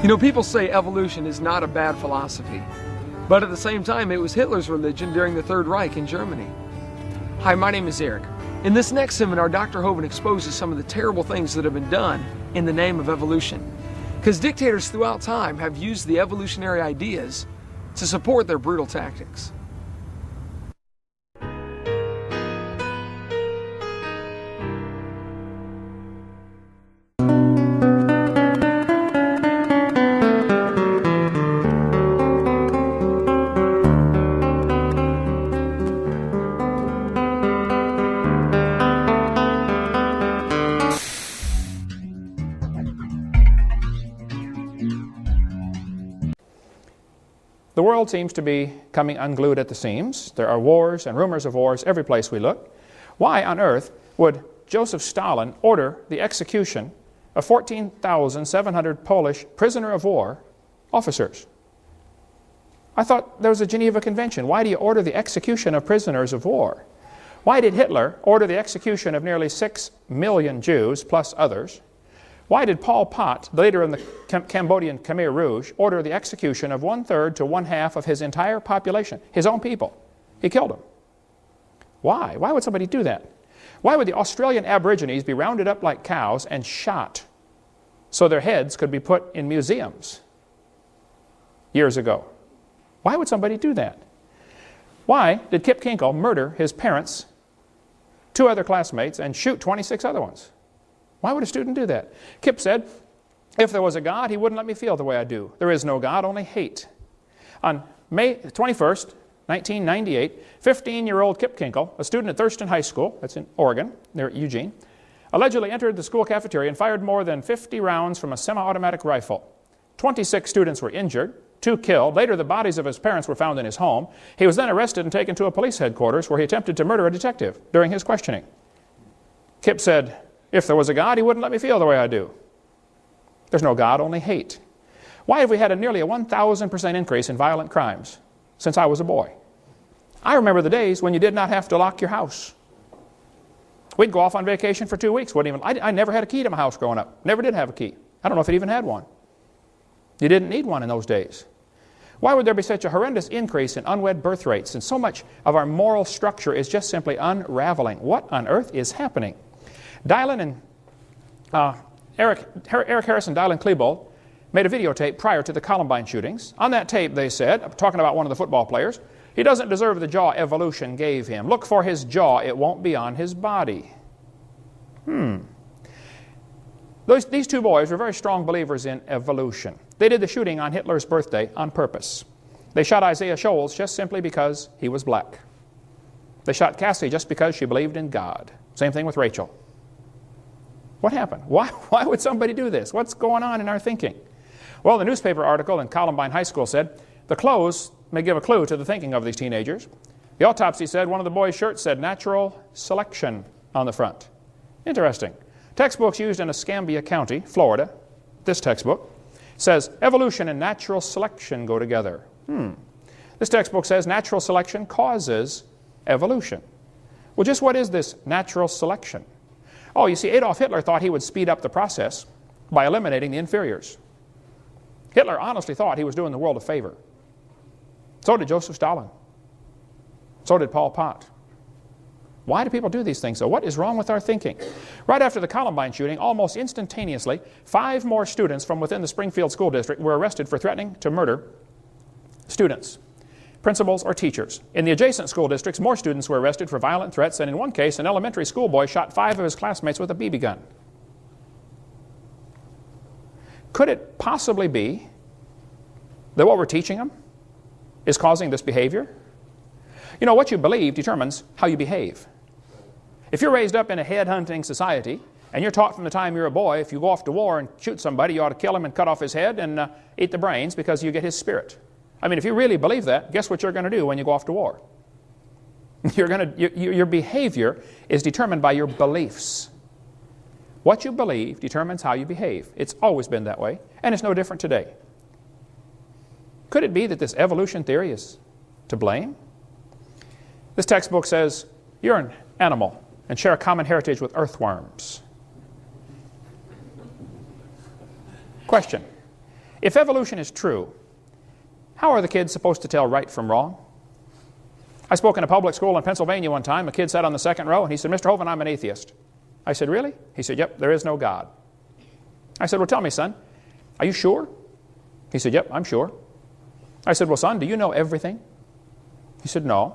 You know, people say evolution is not a bad philosophy, but at the same time, it was Hitler's religion during the Third Reich in Germany. Hi, my name is Eric. In this next seminar, Dr. Hovind exposes some of the terrible things that have been done in the name of evolution. Because dictators throughout time have used the evolutionary ideas to support their brutal tactics. The world seems to be coming unglued at the seams. There are wars and rumors of wars every place we look. Why on earth would Joseph Stalin order the execution of 14,700 Polish prisoner of war officers? I thought there was a Geneva Convention. Why do you order the execution of prisoners of war? Why did Hitler order the execution of nearly 6 million Jews plus others? Why did Pol Pot, the leader of the Cambodian Khmer Rouge, order the execution of 1/3 to 1/2 of his entire population, his own people? He killed them. Why? Why would somebody do that? Why would the Australian Aborigines be rounded up like cows and shot so their heads could be put in museums years ago? Why would somebody do that? Why did Kip Kinkle murder his parents, 2 other classmates, and shoot 26 other ones? Why would a student do that? Kip said, if there was a God, he wouldn't let me feel the way I do. There is no God, only hate. On May 21st, 1998, 15-year-old Kip Kinkle, a student at Thurston High School, that's in Oregon, near Eugene, allegedly entered the school cafeteria and fired more than 50 rounds from a semi-automatic rifle. 26 students were injured, 2 killed. Later, the bodies of his parents were found in his home. He was then arrested and taken to a police headquarters where he attempted to murder a detective during his questioning. Kip said, if there was a God, he wouldn't let me feel the way I do. There's no God, only hate. Why have we had nearly a 1,000% increase in violent crimes since I was a boy? I remember the days when you did not have to lock your house. We'd go off on vacation for 2 weeks. I never had a key to my house growing up. Never did have a key. I don't know if it even had one. You didn't need one in those days. Why would there be such a horrendous increase in unwed birth rates? And so much of our moral structure is just simply unraveling. What on earth is happening? Dylan and Eric Harris and Dylan Klebold made a videotape prior to the Columbine shootings. On that tape, they said, talking about one of the football players, he doesn't deserve the jaw evolution gave him. Look for his jaw, it won't be on his body. These 2 boys were very strong believers in evolution. They did the shooting on Hitler's birthday on purpose. They shot Isaiah Shoals just simply because he was black. They shot Cassie just because she believed in God. Same thing with Rachel. What happened? Why would somebody do this? What's going on in our thinking? Well, the newspaper article in Columbine High School said, the clothes may give a clue to the thinking of these teenagers. The autopsy said one of the boys' shirts said natural selection on the front. Interesting. Textbooks used in Escambia County, Florida, this textbook, says evolution and natural selection go together. This textbook says natural selection causes evolution. Well, just what is this natural selection? Oh, you see, Adolf Hitler thought he would speed up the process by eliminating the inferiors. Hitler honestly thought he was doing the world a favor. So did Joseph Stalin. So did Pol Pot. Why do people do these things, though? What is wrong with our thinking? Right after the Columbine shooting, almost instantaneously, 5 more students from within the Springfield School District were arrested for threatening to murder students, principals, or teachers. In the adjacent school districts, more students were arrested for violent threats, and in one case, an elementary school boy shot 5 of his classmates with a BB gun. Could it possibly be that what we're teaching them is causing this behavior? You know, what you believe determines how you behave. If you're raised up in a head-hunting society, and you're taught from the time you're a boy, if you go off to war and shoot somebody, you ought to kill him and cut off his head and eat the brains because you get his spirit. I mean, if you really believe that, guess what you're going to do when you go off to war? Your behavior is determined by your beliefs. What you believe determines how you behave. It's always been that way, and it's no different today. Could it be that this evolution theory is to blame? This textbook says you're an animal and share a common heritage with earthworms. Question. If evolution is true, how are the kids supposed to tell right from wrong? I spoke in a public school in Pennsylvania one time. A kid sat on the second row and he said, "Mr. Hovind, I'm an atheist." I said, "Really?" He said, "Yep, there is no God." I said, "Well, tell me, son, are you sure?" He said, "Yep, I'm sure." I said, "Well, son, do you know everything?" He said, "No."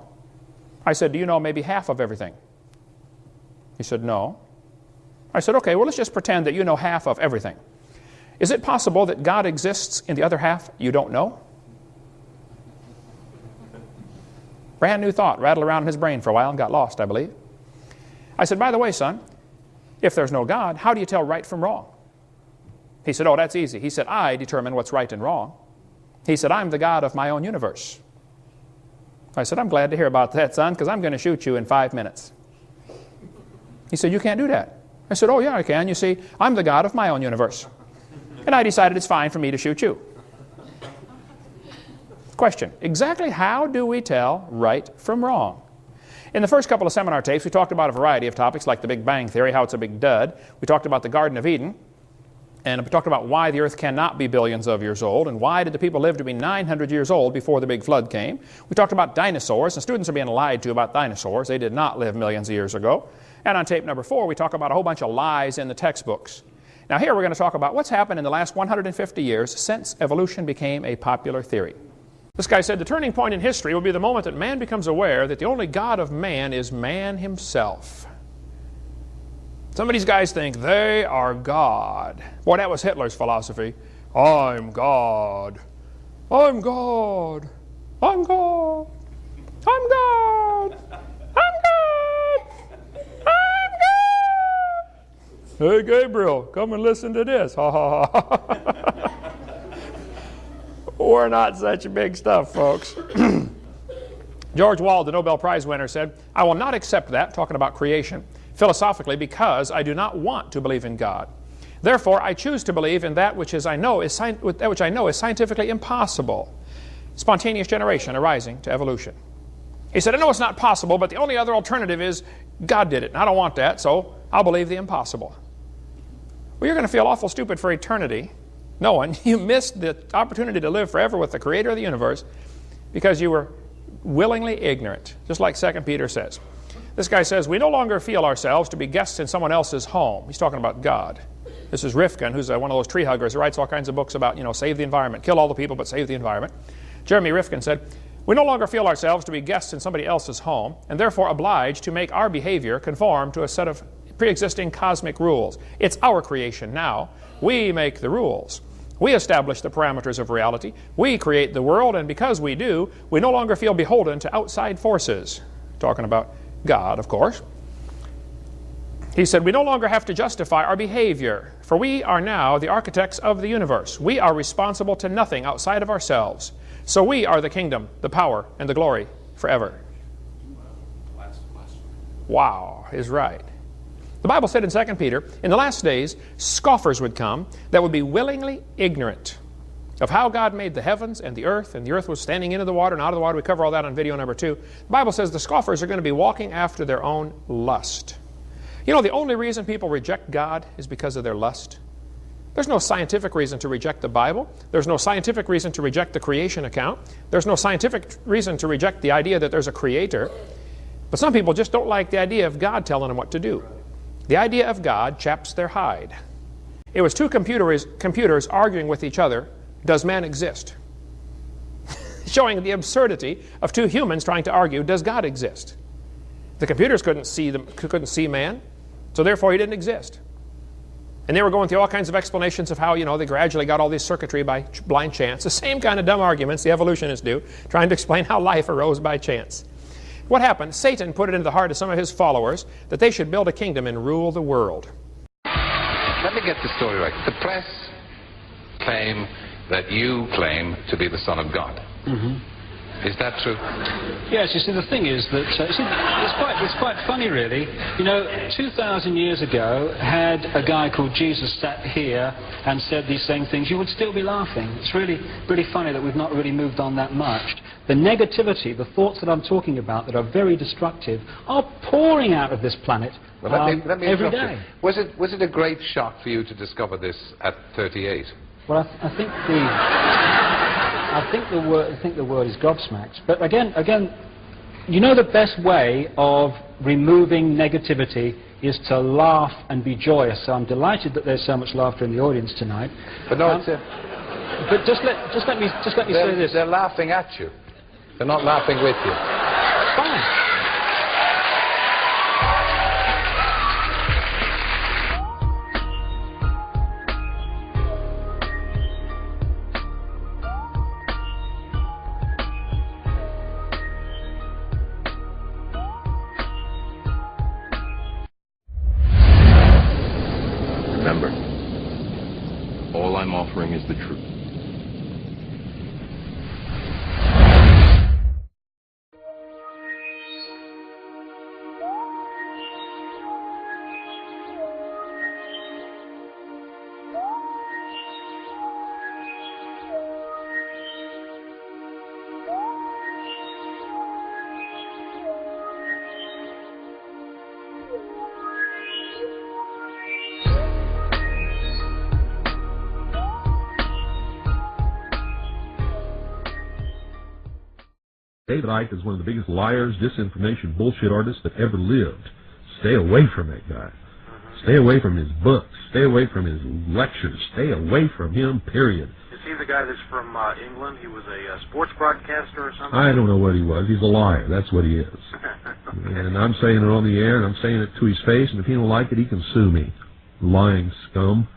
I said, "Do you know maybe half of everything?" He said, "No." I said, "Okay, well, let's just pretend that you know half of everything. Is it possible that God exists in the other half you don't know?" Brand new thought rattled around in his brain for a while and got lost, I believe. I said, "By the way, son, if there's no God, how do you tell right from wrong?" He said, "Oh, that's easy." He said, "I determine what's right and wrong." He said, "I'm the God of my own universe." I said, "I'm glad to hear about that, son, because I'm going to shoot you in 5 minutes." He said, "You can't do that." I said, "Oh, yeah, I can. You see, I'm the God of my own universe. And I decided it's fine for me to shoot you." Question, exactly how do we tell right from wrong? In the first couple of seminar tapes, we talked about a variety of topics like the Big Bang Theory, how it's a big dud. We talked about the Garden of Eden. And we talked about why the earth cannot be billions of years old, and why did the people live to be 900 years old before the big flood came. We talked about dinosaurs, and students are being lied to about dinosaurs. They did not live millions of years ago. And on tape number 4, we talk about a whole bunch of lies in the textbooks. Now here we're going to talk about what's happened in the last 150 years since evolution became a popular theory. This guy said the turning point in history will be the moment that man becomes aware that the only God of man is man himself. Some of these guys think they are God. Boy, that was Hitler's philosophy. I'm God. I'm God. I'm God. I'm God. I'm God. I'm God. Hey, Gabriel, come and listen to this. Ha, ha, ha. We're not such big stuff, folks. George Wald, the Nobel Prize winner, said, "I will not accept that," talking about creation, "philosophically, because I do not want to believe in God. Therefore, I choose to believe in that which I know is scientifically impossible. Spontaneous generation arising to evolution." He said, "I know it's not possible, but the only other alternative is God did it. And I don't want that, so I'll believe the impossible." Well, you're going to feel awful stupid for eternity, knowing you missed the opportunity to live forever with the Creator of the universe because you were willingly ignorant, just like 2 Peter says. This guy says, "We no longer feel ourselves to be guests in someone else's home." He's talking about God. This is Rifkin, who's one of those tree huggers who writes all kinds of books about, save the environment, kill all the people, but save the environment. Jeremy Rifkin said, "We no longer feel ourselves to be guests in somebody else's home, and therefore obliged to make our behavior conform to a set of pre-existing cosmic rules. It's our creation now. We make the rules. We establish the parameters of reality. We create the world, and because we do, we no longer feel beholden to outside forces." Talking about God, of course. He said, "We no longer have to justify our behavior, for we are now the architects of the universe. We are responsible to nothing outside of ourselves. So we are the kingdom, the power, and the glory forever." Wow, is right. The Bible said in 2 Peter, in the last days, scoffers would come that would be willingly ignorant of how God made the heavens and the earth was standing into the water and out of the water. We cover all that on video number 2. The Bible says the scoffers are going to be walking after their own lust. You know, the only reason people reject God is because of their lust. There's no scientific reason to reject the Bible. There's no scientific reason to reject the creation account. There's no scientific reason to reject the idea that there's a creator. But some people just don't like the idea of God telling them what to do. The idea of God chaps their hide. It was two computers arguing with each other, does man exist? Showing the absurdity of two humans trying to argue, does God exist? The computers couldn't see man, so therefore he didn't exist. And they were going through all kinds of explanations of how, they gradually got all this circuitry by blind chance. The same kind of dumb arguments the evolutionists do, trying to explain how life arose by chance. What happened? Satan put it into the heart of some of his followers that they should build a kingdom and rule the world. Let me get the story right. The press claim that you claim to be the Son of God. Mm-hmm. Is that true? Yes, you see, the thing is that it's quite funny, really. 2,000 years ago, had a guy called Jesus sat here and said these same things, you would still be laughing. It's really funny that we've not really moved on that much. The negativity, the thoughts that I'm talking about that are very destructive, are pouring out of this planet let me every day. Was it a great shock for you to discover this at 38? Well, I think the word is gobsmacked. But again, you know, the best way of removing negativity is to laugh and be joyous. So I'm delighted that there's so much laughter in the audience tonight. But no, but just let me say this. They're laughing at you. They're not laughing with you. Fine. Remember, all I'm offering is the truth. David Icke is one of the biggest liars, disinformation, bullshit artists that ever lived. Stay away from that guy. Stay away from his books. Stay away from his lectures. Stay away from him, period. Is he the guy that's from England? He was a sports broadcaster or something? I don't know what he was. He's a liar. That's what he is. And I'm saying it on the air, and I'm saying it to his face, and if he don't like it, he can sue me. Lying scum.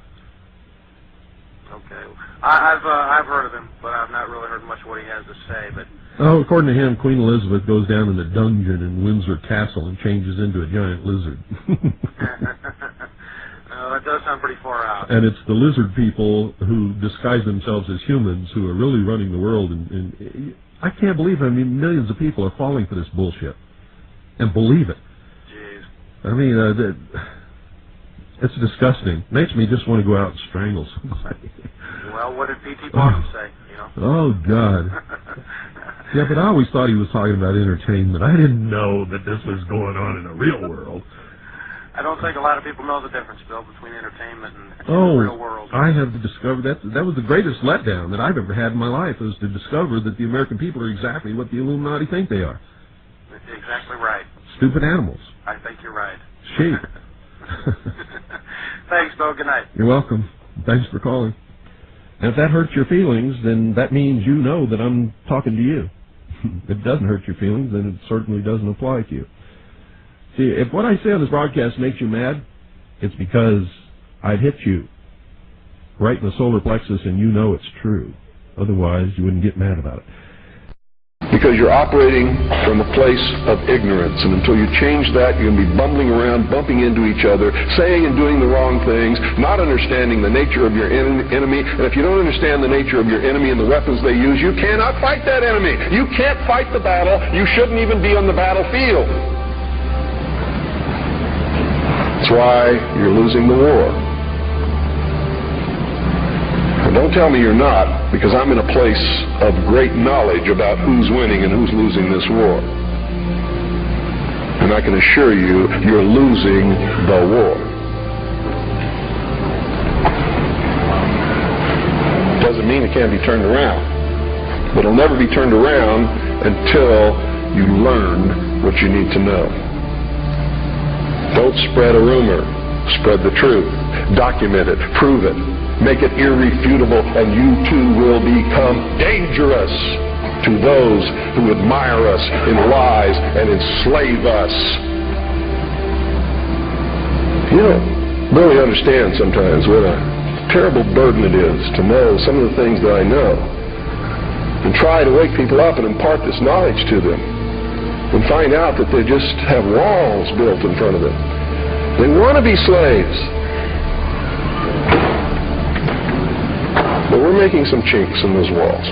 Okay. I've heard of him, but I've not really heard much of what he has to say. But Oh, according to him, Queen Elizabeth goes down in a dungeon in Windsor Castle and changes into a giant lizard. that does sound pretty far out. And it's the lizard people who disguise themselves as humans who are really running the world. And I can't believe it. I mean, millions of people are falling for this bullshit and believe it. Jeez. I mean, it's disgusting. Makes me just want to go out and strangle somebody. Well, what did P.T. Barnum say? You know. Oh God. Yeah, but I always thought he was talking about entertainment. I didn't know that this was going on in the real world. I don't think a lot of people know the difference, Bill, between entertainment and the real world. I have discovered that was the greatest letdown that I've ever had in my life, was to discover that the American people are exactly what the Illuminati think they are. Exactly right. Stupid animals. I think you're right. Sheep. Thanks, Bill. Good night. You're welcome. Thanks for calling. And if that hurts your feelings, then that means you know that I'm talking to you. If it doesn't hurt your feelings, then it certainly doesn't apply to you. See, if what I say on this broadcast makes you mad, it's because I'd hit you right in the solar plexus and you know it's true. Otherwise, you wouldn't get mad about it. Because you're operating from a place of ignorance, and until you change that, you're going to be bumbling around, bumping into each other, saying and doing the wrong things, not understanding the nature of your enemy. And if you don't understand the nature of your enemy and the weapons they use, you cannot fight that enemy. You can't fight the battle. You shouldn't even be on the battlefield. That's why you're losing the war. And don't tell me you're not, because I'm in a place of great knowledge about who's winning and who's losing this war. And I can assure you, you're losing the war. Doesn't mean it can't be turned around. But it'll never be turned around until you learn what you need to know. Don't spread a rumor. Spread the truth. Document it. Prove it. Make it irrefutable, and you too will become dangerous to those who admire us in lies and enslave us. You don't really understand sometimes what a terrible burden it is to know some of the things that I know, and try to wake people up and impart this knowledge to them, and find out that they just have walls built in front of them. They want to be slaves. But we're making some chinks in those walls.